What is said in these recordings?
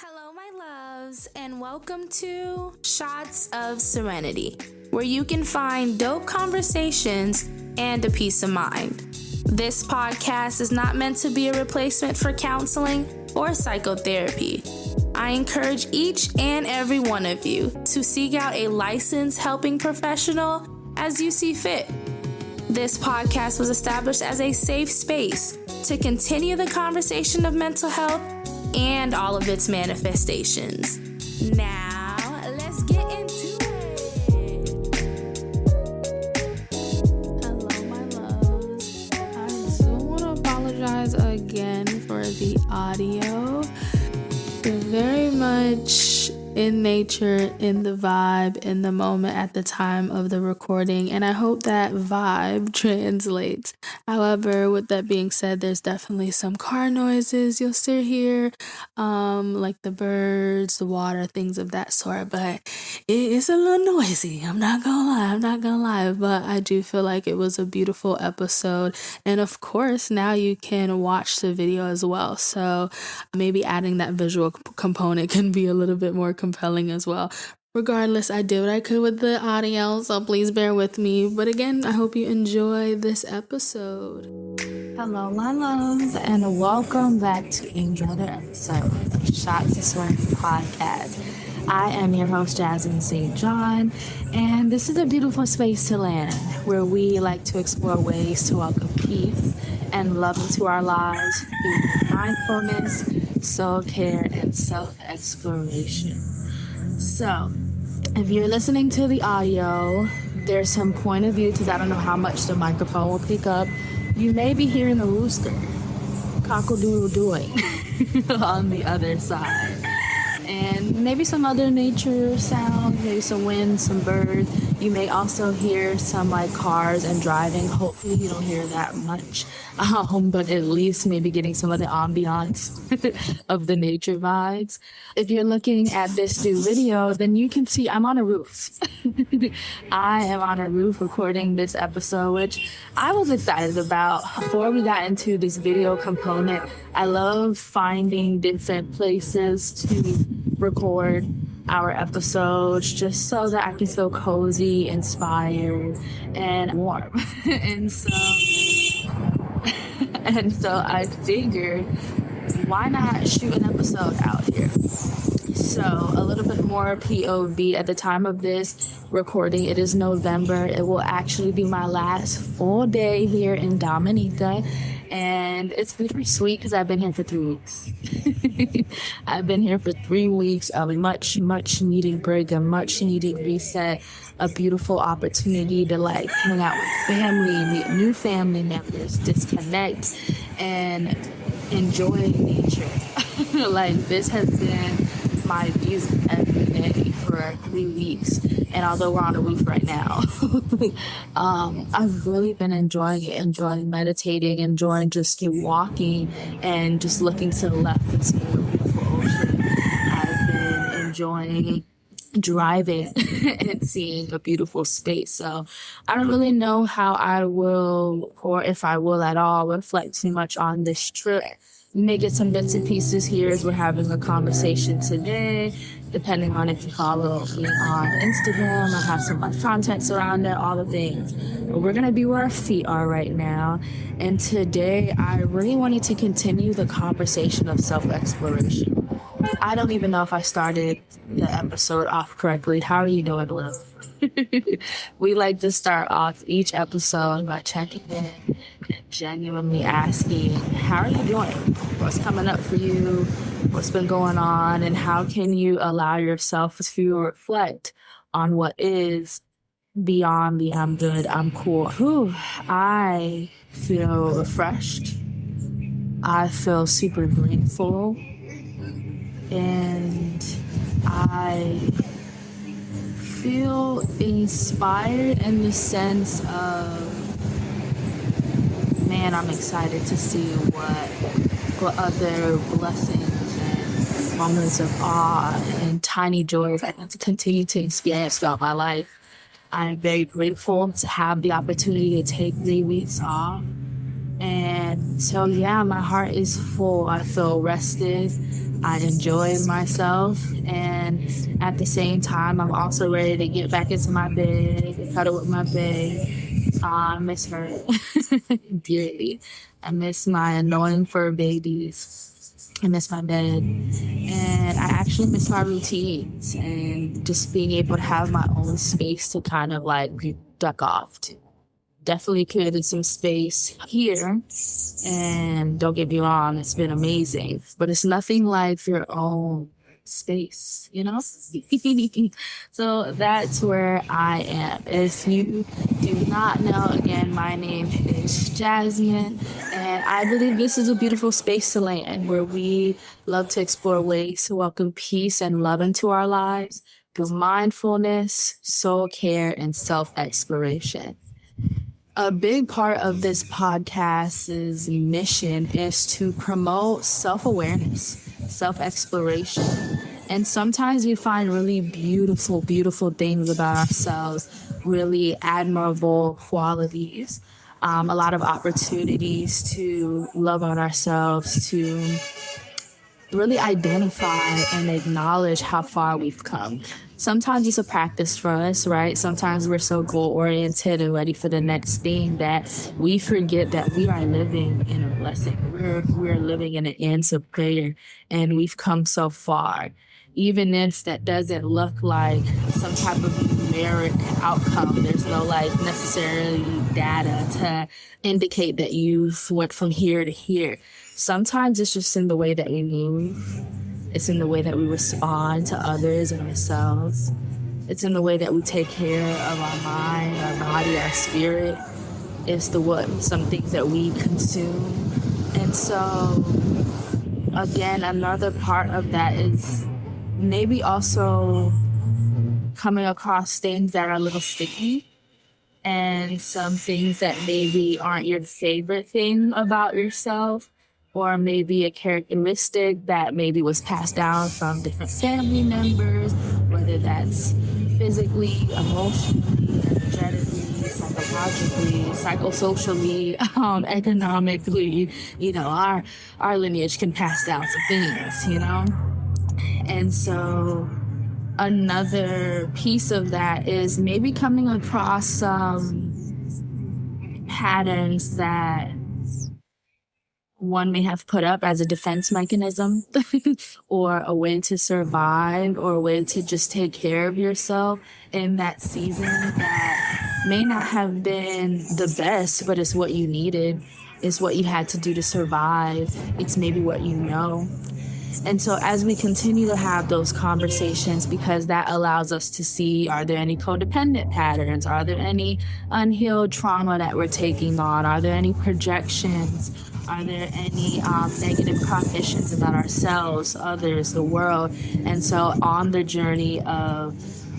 Hello, my loves, and welcome to Shots of Serenity, where you can find dope conversations and a peace of mind. This podcast is not meant to be a replacement for counseling or psychotherapy. I encourage each and every one of you to seek out a licensed helping professional as you see fit. This podcast was established as a safe space to continue the conversation of mental health and all of its manifestations. Now, let's get into it. Hello, my loves. I just want to apologize again for the audio. Very much in nature, in the vibe, in the moment at the time of the recording, and I hope that vibe translates. However, with that being said, there's definitely some car noises you'll still hear, like the birds, the water, things of that sort, but it's a little noisy. I'm not gonna lie, but I do feel like it was a beautiful episode, and of course, now you can watch the video as well, so maybe adding that visual component can be a little bit more compelling as well. Regardless, I did what I could with the audio, so please bear with me. But again, I hope you enjoy this episode. Hello, my loves, and welcome back to another episode of Shots of Serenity podcast. I am your host, Jasmine St. John, and this is a beautiful space to land where we like to explore ways to welcome peace and love into our lives through mindfulness, soul care, and self-exploration. So, if you're listening to the audio, there's some point of view because I don't know how much the microphone will pick up. You may be hearing a rooster cock-a-doodle-doing on the other side. And maybe some other nature sounds, maybe some wind, some birds. You may also hear some like cars and driving. Hopefully you don't hear that much, but at least maybe getting some of the ambience of the nature vibes. If you're looking at this new video, then you can see I'm on a roof. I am on a roof recording this episode, which I was excited about. Before we got into this video component, I love finding different places to record our episodes just so that I can feel cozy, inspired, and warm. and so I figured, why not shoot an episode out here? So a little bit more POV. At the time of this recording, it is November. It will actually be my last full day here in Dominica. And it's bittersweet because I've been here for 3 weeks. I've been here for 3 weeks of a much needed break, a much needed reset, a beautiful opportunity to like hang out with family, meet new family members, disconnect, and enjoy nature. Like this has been my views every day for 3 weeks. And although we're on a roof right now, I've really been enjoying it, enjoying meditating, enjoying just walking and just looking to the left and seeing a beautiful ocean. I've been enjoying driving and seeing a beautiful space. So I don't really know how I will, or if I will at all, reflect too much on this trip. We may get some bits and pieces here as we're having a conversation today, depending on if you follow me on Instagram. I have some like contents around it, all the things. But we're going to be where our feet are right now. And today, I really wanted to continue the conversation of self-exploration. I don't even know if I started the episode off correctly. How are you doing, Liv? We like to start off each episode by checking in and genuinely asking, how are you doing? What's coming up for you? What's been going on? And how can you allow yourself to reflect on what is beyond the I'm good, I'm cool? I feel refreshed. I feel super grateful. And I feel inspired in the sense of, man, I'm excited to see what other blessings and moments of awe and tiny joys I can continue to experience throughout my life. I'm very grateful to have the opportunity to take 3 weeks off. And so, yeah, my heart is full. I feel rested. I enjoy myself, and at the same time, I'm also ready to get back into my bed and cuddle with my babe. I miss her dearly. I miss my annoying fur babies. I miss my bed. And I actually miss my routines and just being able to have my own space to kind of like duck off to. Definitely created some space here. And don't get me wrong, it's been amazing. But it's nothing like your own space, you know? So that's where I am. If you do not know, again, my name is Jasmine, and I believe this is a beautiful space to land where we love to explore ways to welcome peace and love into our lives through mindfulness, soul care, and self-exploration. A big part of this podcast's mission is to promote self-awareness, self-exploration. And sometimes we find really beautiful, beautiful things about ourselves, really admirable qualities, a lot of opportunities to love on ourselves, to really identify and acknowledge how far we've come. Sometimes it's a practice for us, right? Sometimes we're so goal-oriented and ready for the next thing that we forget that we are living in a blessing. We're living in an answer prayer, and we've come so far. Even if that doesn't look like some type of numeric outcome, there's no like necessarily data to indicate that you've went from here to here. Sometimes it's just in the way that we move. It's in the way that we respond to others and ourselves. It's in the way that we take care of our mind, our body, our spirit. It's some things that we consume. And so, again, another part of that is maybe also coming across things that are a little sticky, and some things that maybe aren't your favorite thing about yourself, or maybe a characteristic that maybe was passed down from different family members, whether that's physically, emotionally, energetically, psychologically, psychosocially, economically. Our lineage can pass down some things, And so another piece of that is maybe coming across some patterns that one may have put up as a defense mechanism or a way to survive or a way to just take care of yourself in that season that may not have been the best, but it's what you needed. It's what you had to do to survive. It's maybe what you know. And so as we continue to have those conversations, because that allows us to see, are there any codependent patterns? Are there any unhealed trauma that we're taking on? Are there any projections? Are there any negative cognitions about ourselves, others, the world? And so on the journey of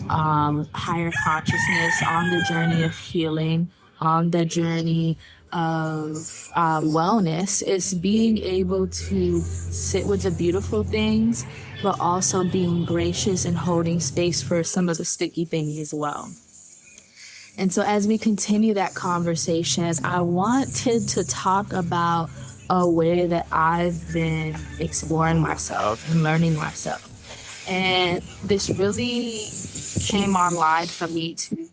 higher consciousness, on the journey of healing, on the journey of wellness, is being able to sit with the beautiful things, but also being gracious and holding space for some of the sticky things as well. And so as we continue that conversation, I wanted to talk about a way that I've been exploring myself and learning myself. And this really came online for me to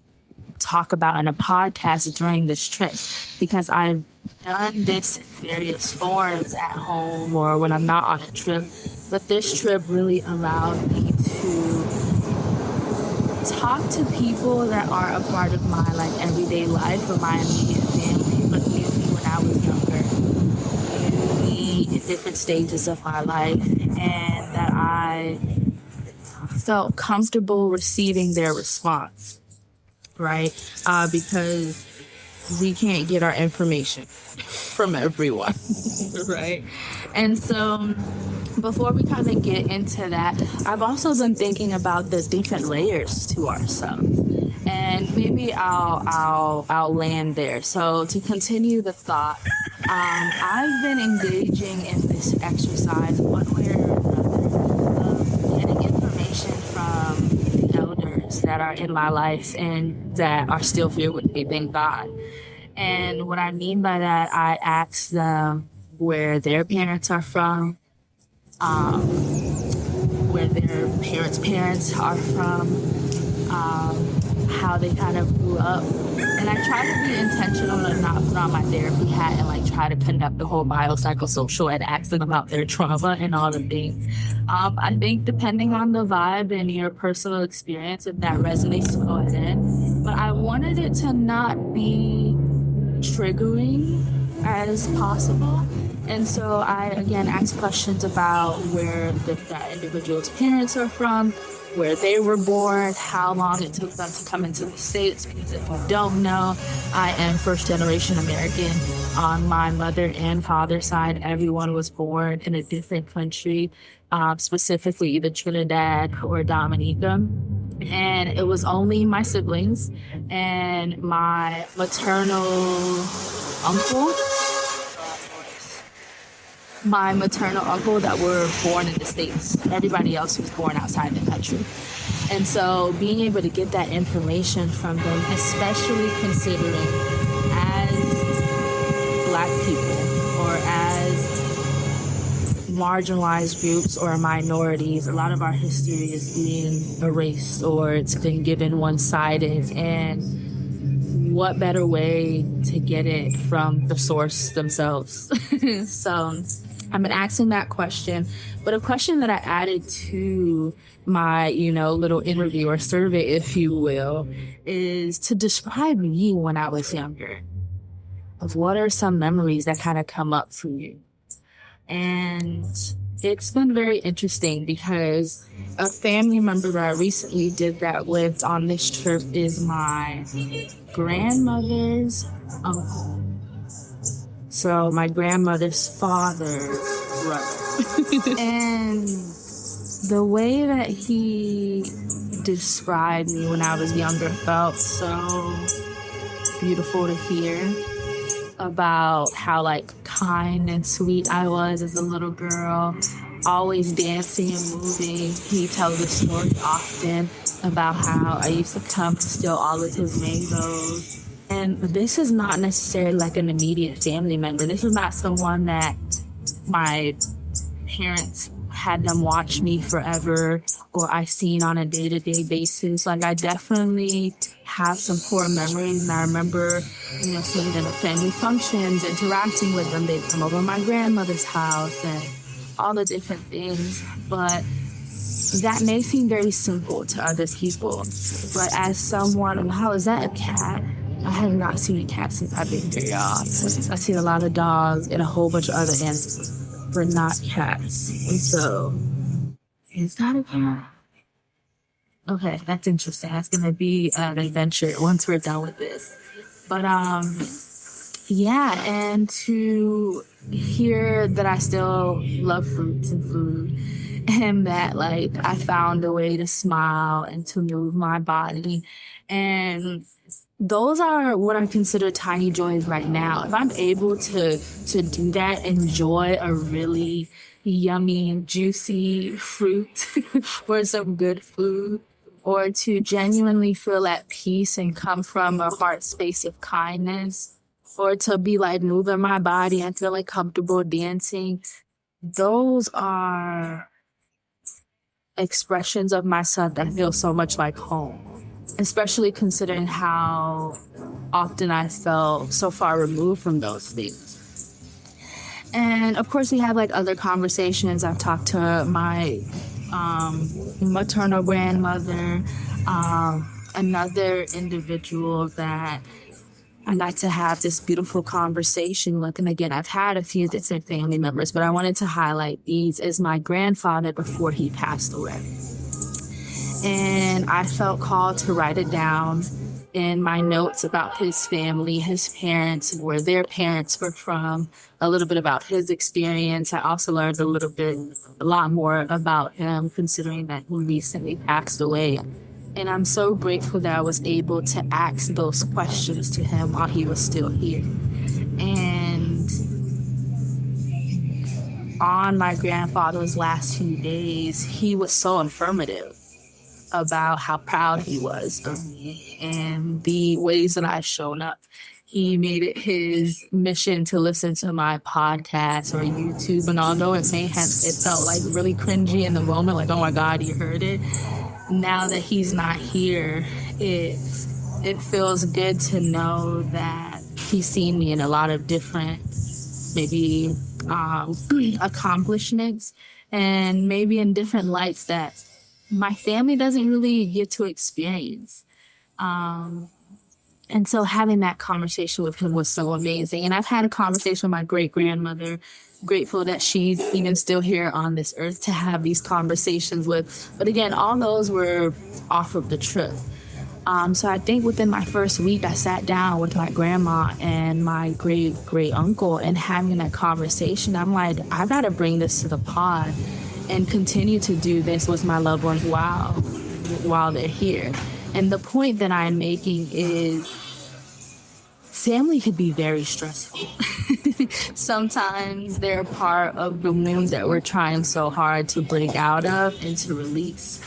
talk about in a podcast during this trip, because I've done this in various forms at home or when I'm not on a trip. But this trip really allowed me to talk to people that are a part of my everyday life or my immediate family, but knew me when I was younger, knew me in different stages of my life, and that I felt comfortable receiving their response, right? Because we can't get our information from everyone, right? And so before we kind of get into that, I've also been thinking about the different layers to ourselves, and maybe I'll land there. So to continue the thought, I've been engaging in this exercise one way or another of getting information from the elders that are in my life and that are still here with me, thank God. And what I mean by that, I ask them where their parents are from, where their parents are from, how they kind of grew up. And I try to be intentional and not put on my therapy hat and like try to conduct the whole biopsychosocial and ask them about their trauma and all the things. I think depending on the vibe and your personal experience, if that resonates, go ahead. But I wanted it to not be triggering as possible. And so I again asked questions about where that individual's parents are from, where they were born, how long it took them to come into the States. Because if you don't know, I am first generation American. On my mother and father's side, everyone was born in a different country, specifically either Trinidad or Dominica. And it was only my siblings and my uncle maternal uncle that were born in the States. Everybody else was born outside the country. And so being able to get that information from them, especially considering as Black people or as marginalized groups or minorities, a lot of our history is being erased or it's been given one-sided. And what better way to get it from the source themselves? So I've been asking that question, but a question that I added to my, little interview or survey, if you will, is to describe me when I was younger. Of what are some memories that kind of come up for you? And it's been very interesting because a family member that I recently did that with on this trip is my grandmother's uncle. So my grandmother's father's brother. And the way that he described me when I was younger felt so beautiful to hear, about how kind and sweet I was as a little girl, always dancing and moving. He tells a story often about how I used to come to steal all of his mangoes. And this is not necessarily like an immediate family member. This is not someone that my parents had them watch me forever or I seen on a day-to-day basis. I definitely have some core memories, and I remember, seeing them at family functions, interacting with them. They'd come over to my grandmother's house and all the different things. But that may seem very simple to other people. But as someone, wow, is that a cat? I have not seen a cat since I've been here, y'all. I've seen a lot of dogs and a whole bunch of other animals, but not cats. And so, is that a cat? Okay, that's interesting. That's gonna be an adventure once we're done with this. But yeah, and to hear that I still love fruits and food, and that I found a way to smile and to move my body, and those are what I consider tiny joys right now. If I'm able to do that, enjoy a really yummy, juicy fruit or some good food, or to genuinely feel at peace and come from a heart space of kindness, or to be moving my body and feeling comfortable dancing, those are expressions of myself that feel so much like home. Especially considering how often I felt so far removed from those things. And of course, we have other conversations. I've talked to my maternal grandmother, another individual that I like to have this beautiful conversation with. And again, I've had a few different family members, but I wanted to highlight these as my grandfather before he passed away. And I felt called to write it down in my notes about his family, his parents, where their parents were from, a little bit about his experience. I also learned a lot more about him, considering that he recently passed away. And I'm so grateful that I was able to ask those questions to him while he was still here. And on my grandfather's last few days, he was so affirmative about how proud he was of me and the ways that I've shown up. he made it his mission to listen to my podcast or YouTube. And although it felt like really cringy in the moment, like, oh my God, you heard it. Now that he's not here, it feels good to know that he's seen me in a lot of different, maybe accomplishments, and maybe in different lights that my family doesn't really get to experience. And so having that conversation with him was so amazing. And I've had a conversation with my great-grandmother, grateful that she's even still here on this earth to have these conversations with. But again, all those were off of the trip. So I think within my first week, I sat down with my grandma and my great-great-uncle and having that conversation. I'm like, I got to bring this to the pod and continue to do this with my loved ones while they're here. And the point that I'm making is family could be very stressful. Sometimes they're part of the wounds that we're trying so hard to break out of and to release.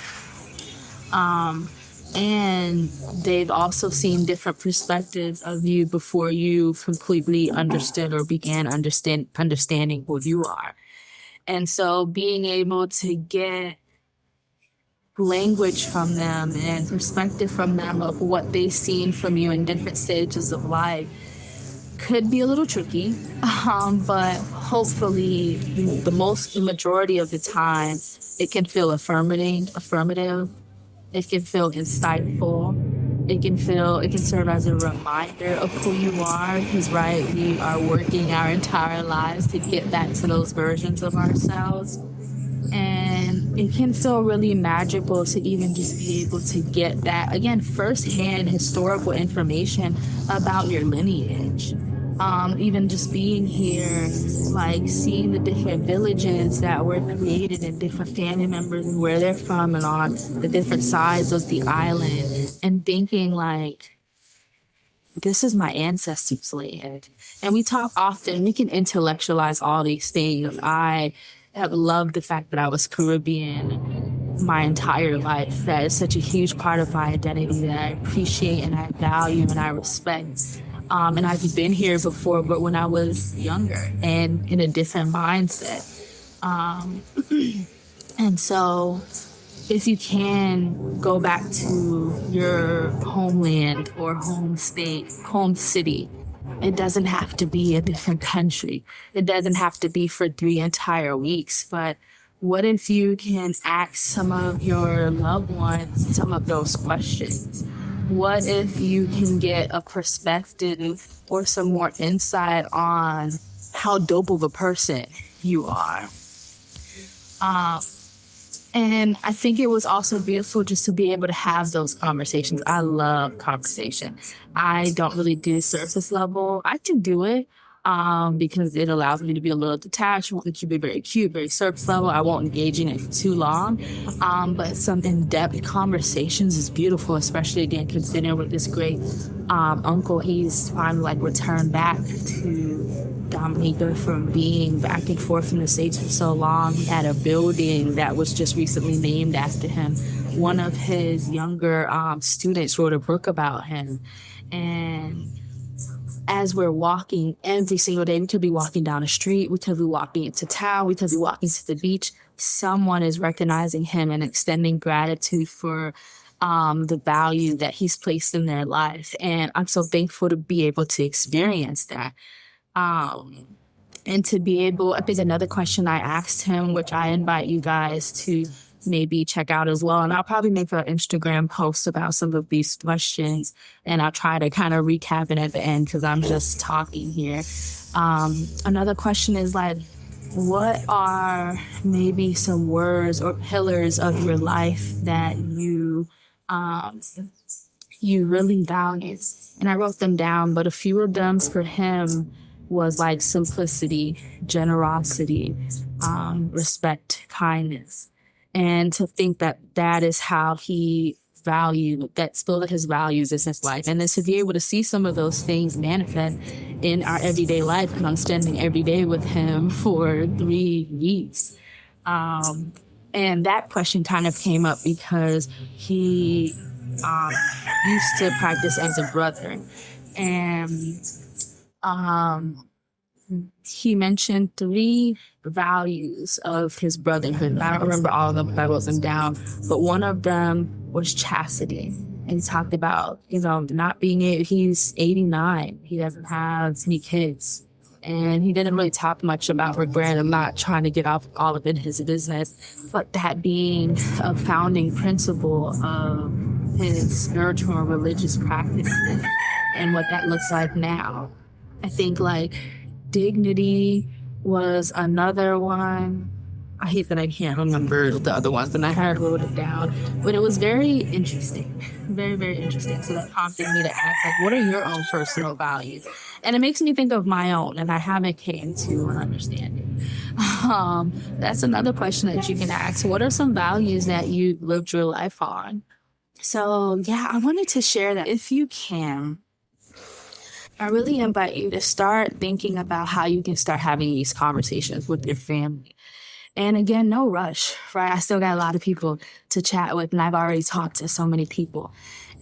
And they've also seen different perspectives of you before you completely understood or began understanding who you are. And so being able to get language from them and perspective from them of what they've seen from you in different stages of life could be a little tricky, but hopefully the majority of the time it can feel affirmative. It can feel insightful. It can serve as a reminder of who you are, because we are working our entire lives to get back to those versions of ourselves. And it can feel really magical to even just be able to get that, again, firsthand historical information about your lineage. Even just being here, like seeing the different villages that were created and different family members and where they're from and on the different sides of the island, and thinking like, this is my ancestors' land. And we talk often, we can intellectualize all these things. I have loved the fact that I was Caribbean my entire life. That is such a huge part of my identity that I appreciate and I value and I respect. And I've been here before, but when I was younger and in a different mindset. And so if you can go back to your homeland or home state, home city, it doesn't have to be a different country. It doesn't have to be for 3 entire weeks. But what if you can ask some of your loved ones some of those questions? What if you can get a perspective or some more insight on how dope of a person you are? And I think it was also beautiful just to be able to have those conversations. I love conversation. I don't really do surface level. I do it because it allows me to be a little detached. I want to keep it very cute, very surface level. I won't engage in it for too long. But some in-depth conversations is beautiful, especially again considering with this great uncle. He's finally returned back to Dominica from being back and forth in the States for so long. He had a building that was just recently named after him. One of his younger students wrote a book about him. And as we're walking every single day, we could be walking down the street, we could be walking into town, we could be walking to the beach. Someone is recognizing him and extending gratitude for the value that he's placed in their life. And I'm so thankful to be able to experience that. And to be able, I think another question I asked him, which I invite you guys to maybe check out as well. And I'll probably make an Instagram post about some of these questions. And I'll try to kind of recap it at the end because I'm just talking here. Another question is what are maybe some words or pillars of your life that you really value? And I wrote them down, but a few of them for him was simplicity, generosity, respect, kindness. And to think that that is how he valued, that's still his values in his life. And then to be able to see some of those things manifest in our everyday life, because I'm spending every day with him for 3 weeks. And that question kind of came up because he used to practice as a brother. And Um, he mentioned 3 values of his brotherhood. I don't remember all of them, but I wrote them down. But one of them was chastity. And he talked about, not being he's 89. He doesn't have any kids. And he didn't really talk much about regret. I'm not trying to get off all of it his business, but that being a founding principle of his spiritual and religious practices and what that looks like now. I think like dignity was another one. I hate that I can't remember the other ones, and I had wrote it down. But it was very interesting. Very, very interesting. So that prompted me to ask, like, what are your own personal values? And it makes me think of my own, and I haven't came to an understanding. That's another question that you can ask. What are some values that you lived your life on? So, yeah, I wanted to share that if you can. I really invite you to start thinking about how you can start having these conversations with your family. And again, no rush, right? I still got a lot of people to chat with, and I've already talked to so many people.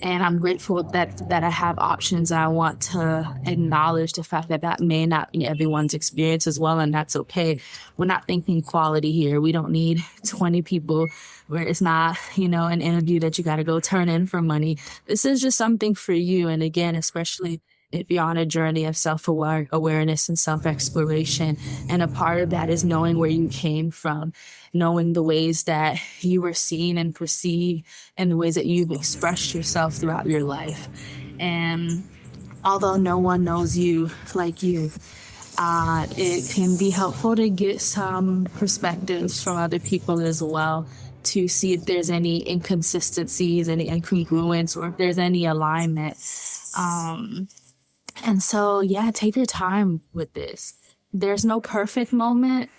And I'm grateful that I have options. I want to acknowledge the fact that that may not be everyone's experience as well, and that's okay. We're not thinking quality here. We don't need 20 people where it's not, an interview that you got to go turn in for money. This is just something for you. And again, especially if you're on a journey of self-awareness and self-exploration. And a part of that is knowing where you came from, knowing the ways that you were seen and perceived, and the ways that you've expressed yourself throughout your life. And although no one knows you like you, it can be helpful to get some perspectives from other people as well, to see if there's any inconsistencies, any incongruence, or if there's any alignment. And so, yeah, take your time with this. There's no perfect moment,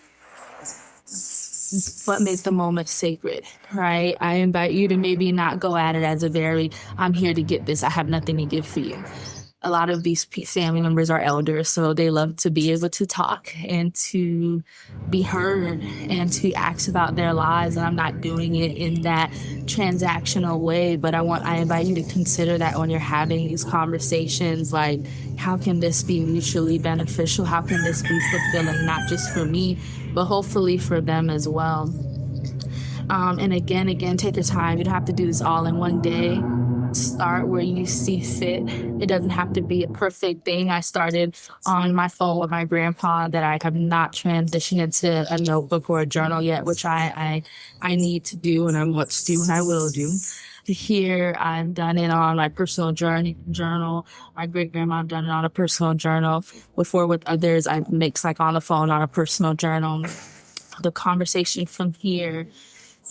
but make the moment sacred, right? I invite you to maybe not go at it as I'm here to get this. I have nothing to give for you. A lot of these family members are elders, so they love to be able to talk and to be heard and to ask about their lives. And I'm not doing it in that transactional way, but I invite you to consider that when you're having these conversations, like, how can this be mutually beneficial? How can this be fulfilling, not just for me, but hopefully for them as well? And again, take your time. You don't have to do this all in one day. Start where you see fit. It doesn't have to be a perfect thing. I started on my phone with my grandpa that I have not transitioned into a notebook or a journal yet, which I need to do, and I want to do, and I will do. Here, I've done it on my personal journal. My great-grandma done it on a personal journal. Before with others, I mix like on the phone on a personal journal. The conversation from here,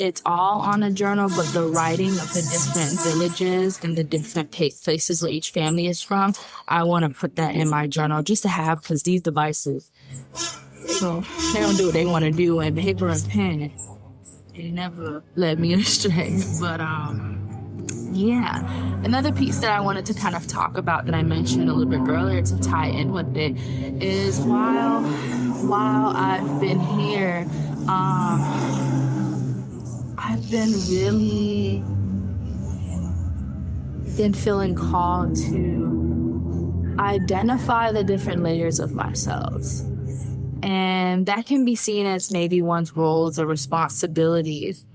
it's all on a journal, but the writing of the different villages and the different places where each family is from, I want to put that in my journal just to have, because these devices, so they don't do what they want to do, and paper and pen, it never led me astray. But yeah, another piece that I wanted to kind of talk about that I mentioned a little bit earlier to tie in with it is while I've been here, I've been feeling called to identify the different layers of myself. And that can be seen as maybe one's roles or responsibilities.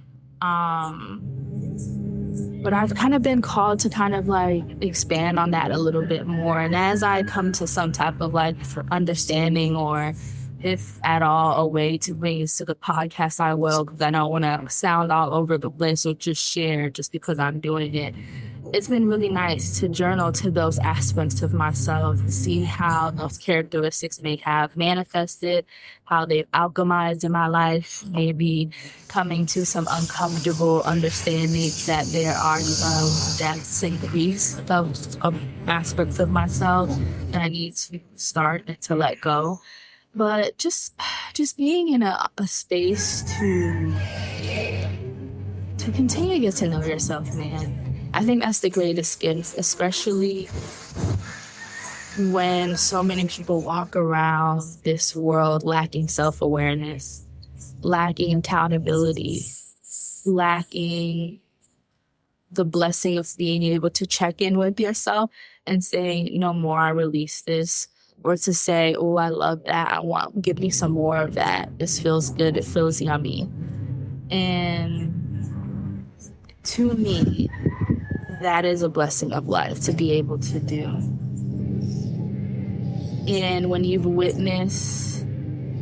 But I've kind of been called to kind of like expand on that a little bit more. And as I come to some type of like understanding, or if at all a way to bring this to the podcast, I will, because I don't want to sound all over the place or just share just because I'm doing it. It's been really nice to journal to those aspects of myself, see how those characteristics may have manifested, how they've alchemized in my life, maybe coming to some uncomfortable understanding that there are some depths and griefs of aspects of myself that I need to start and to let go. But just being in a space to continue to get to know yourself, man. I think that's the greatest gift, especially when so many people walk around this world lacking self-awareness, lacking accountability, lacking the blessing of being able to check in with yourself and saying, more, I release this. or to say, oh, I love that. Give me some more of that. This feels good. It feels yummy. And to me, that is a blessing of life to be able to do. And when you've witnessed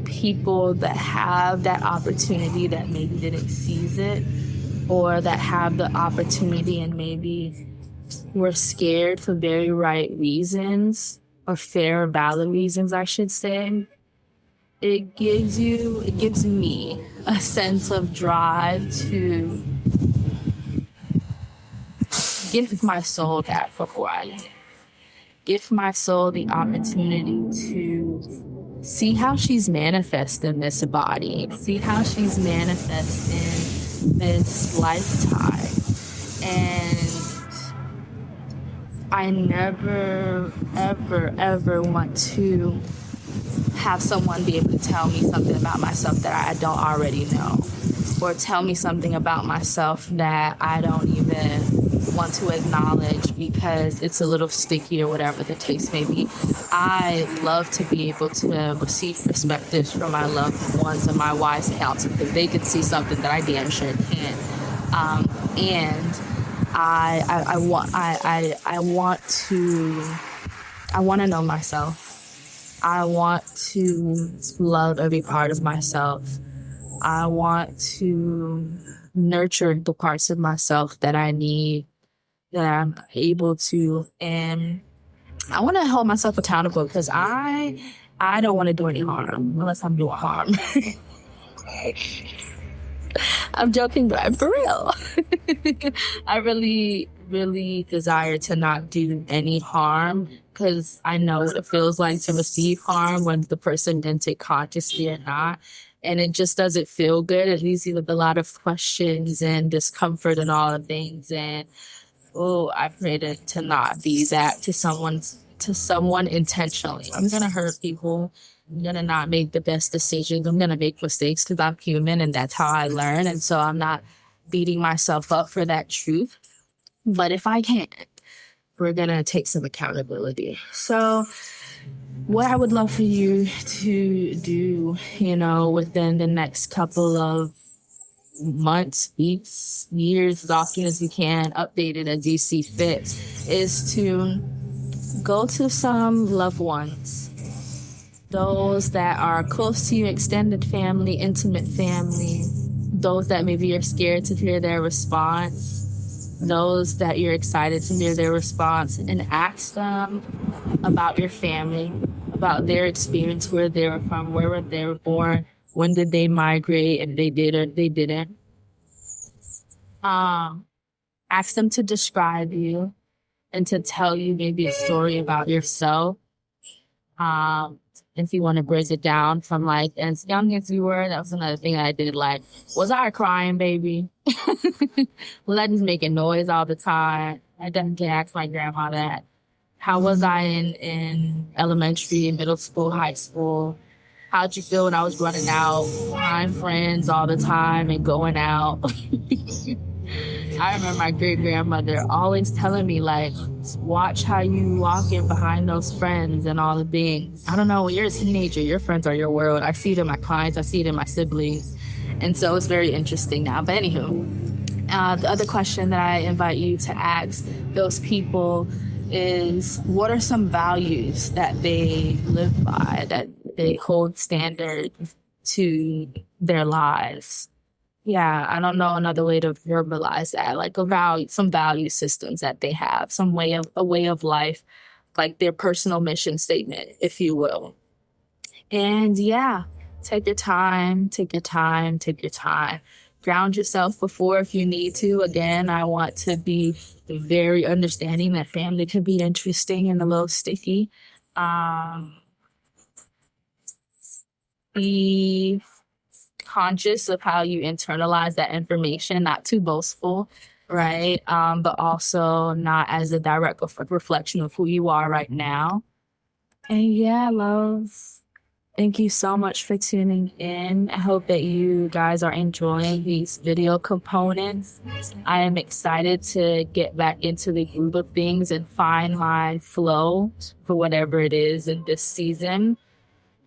people that have that opportunity that maybe didn't seize it, or that have the opportunity and maybe were scared for very right reasons, or fair or valid reasons, I should say, it gives me a sense of drive to give my soul that before I leave. Give my soul the opportunity to see how she's manifesting in this body, see how she's manifesting this lifetime. And I never, ever, ever want to have someone be able to tell me something about myself that I don't already know, or tell me something about myself that I don't even want to acknowledge because it's a little sticky or whatever the case may be. I love to be able to receive perspectives from my loved ones and my wise counsel, because they can see something that I damn sure can. And I want to know myself. I want to love every part of myself. I want to nurture the parts of myself that I need, that I'm able to, and I want to hold myself accountable, because I don't want to do any harm unless I'm doing harm. I'm joking, but I'm for real. I really, really desire to not do any harm, because I know what it feels like to receive harm when the person didn't it consciously or not. And it just doesn't feel good. It leaves you with a lot of questions and discomfort and all the things. And I pray to not be that to someone intentionally. I'm gonna hurt people. I'm gonna not make the best decisions. I'm gonna make mistakes because I'm human, and that's how I learn. And so I'm not beating myself up for that truth. But if I can't, we're gonna take some accountability. So what I would love for you to do, within the next couple of months, weeks, years, as often as you can, update it as you see fit, is to go to some loved ones, those that are close to you, extended family, intimate family, those that maybe you're scared to hear their response, those that you're excited to hear their response, and ask them about your family, about their experience, where they were from, where they were born, when did they migrate, if they did or they didn't. Ask them to describe you and to tell you maybe a story about yourself. If you want to break it down from like as young as you were, that was another thing I did. Like, was I a crying baby? Was I just making noise all the time? I definitely asked my grandma that. How was I in elementary, middle school, high school? How'd you feel when I was running out, behind friends all the time and going out? I remember my great-grandmother always telling me, like, watch how you walk in behind those friends and all the things. I don't know, when you're a teenager, your friends are your world. I see it in my clients. I see it in my siblings. And so it's very interesting now. But anywho, the other question that I invite you to ask those people is, what are some values that they live by, that they hold standard to their lives? Yeah, I don't know another way to verbalize that. Like some value systems that they have, a way of life, like their personal mission statement, if you will. And yeah, take your time. Ground yourself before if you need to. Again, I want to be very understanding that family can be interesting and a little sticky. Be conscious of how you internalize that information, not too boastful, right? But also not as a direct reflection of who you are right now. And yeah, love, Thank you so much for tuning in. I hope that you guys are enjoying these video components. I am excited to get back into the groove of things and find my flow for whatever it is in this season.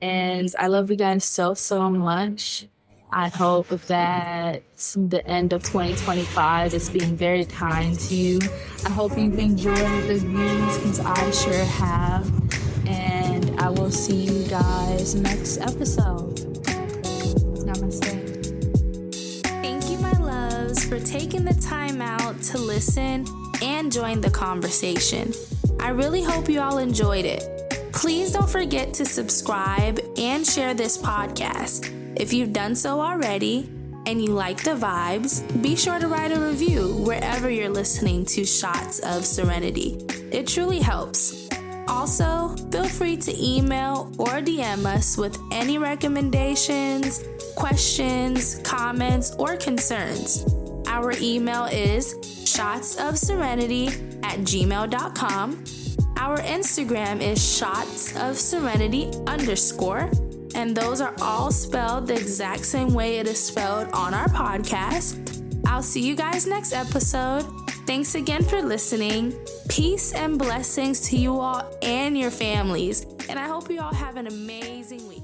And I love you guys so, so much. I hope that the end of 2025 is being very kind to you. I hope you've enjoyed the views, because I sure have. And I will see you guys next episode. Namaste. Thank you, my loves, for taking the time out to listen and join the conversation. I really hope you all enjoyed it. Please don't forget to subscribe and share this podcast. If you've done so already and you like the vibes, be sure to write a review wherever you're listening to Shots of Serenity. It truly helps. Also, feel free to email or DM us with any recommendations, questions, comments, or concerns. Our email is shotsofserenity@gmail.com. Our Instagram is shotsofserenity_. And those are all spelled the exact same way it is spelled on our podcast. I'll see you guys next episode. Thanks again for listening. Peace and blessings to you all and your families. And I hope you all have an amazing week.